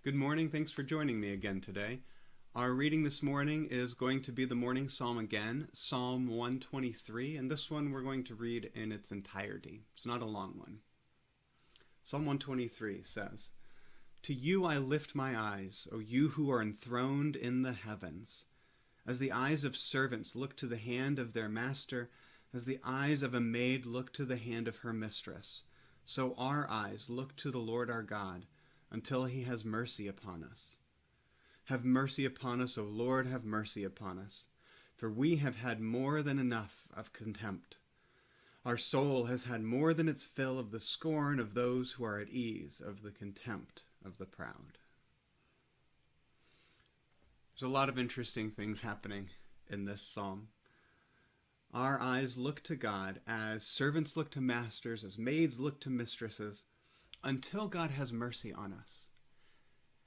Good morning. Thanks for joining me again today. Our reading this morning is going to be the morning psalm again, Psalm 123, and this one we're going to read in its entirety. It's not a long one. Psalm 123 says, "To you I lift my eyes, O you who are enthroned in the heavens. As the eyes of servants look to the hand of their master, as the eyes of a maid look to the hand of her mistress, so our eyes look to the Lord our God, until he has mercy upon us. Have mercy upon us, O Lord, have mercy upon us, for we have had more than enough of contempt. Our soul has had more than its fill of the scorn of those who are at ease, of the contempt of the proud." There's a lot of interesting things happening in this psalm. Our eyes look to God as servants look to masters, as maids look to mistresses, until God has mercy on us.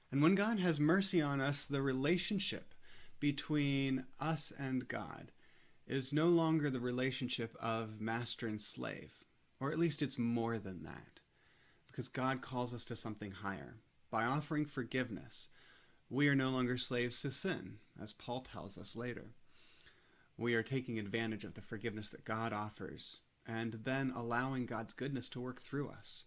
And when God has mercy on us, the relationship between us and God is no longer the relationship of master and slave, or at least it's more than that, because God calls us to something higher. By offering forgiveness, we are no longer slaves to sin, as Paul tells us later. We are taking advantage of the forgiveness that God offers, and then allowing God's goodness to work through us.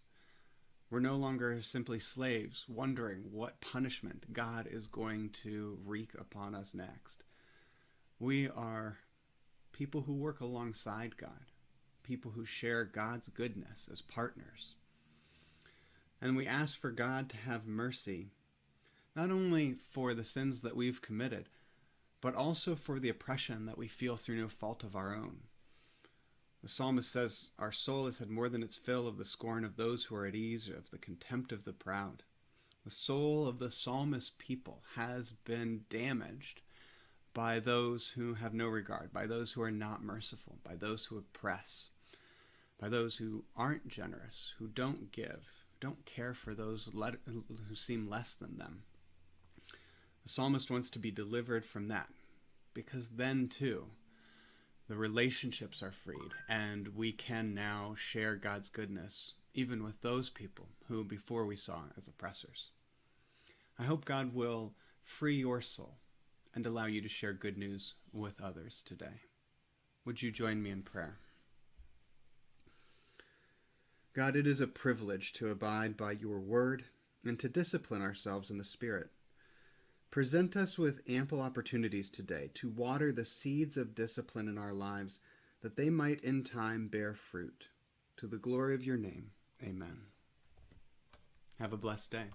We're no longer simply slaves, wondering what punishment God is going to wreak upon us next. We are people who work alongside God, people who share God's goodness as partners. And we ask for God to have mercy, not only for the sins that we've committed, but also for the oppression that we feel through no fault of our own. The psalmist says, our soul has had more than its fill of the scorn of those who are at ease, of the contempt of the proud. The soul of the psalmist people has been damaged by those who have no regard, by those who are not merciful, by those who oppress, by those who aren't generous, who don't give, don't care for those who seem less than them. The psalmist wants to be delivered from that, because then too, the relationships are freed, and we can now share God's goodness, even with those people who before we saw as oppressors. I hope God will free your soul and allow you to share good news with others today. Would you join me in prayer? God, it is a privilege to abide by your word and to discipline ourselves in the Spirit. Present us with ample opportunities today to water the seeds of discipline in our lives, that they might in time bear fruit. To the glory of your name, amen. Have a blessed day.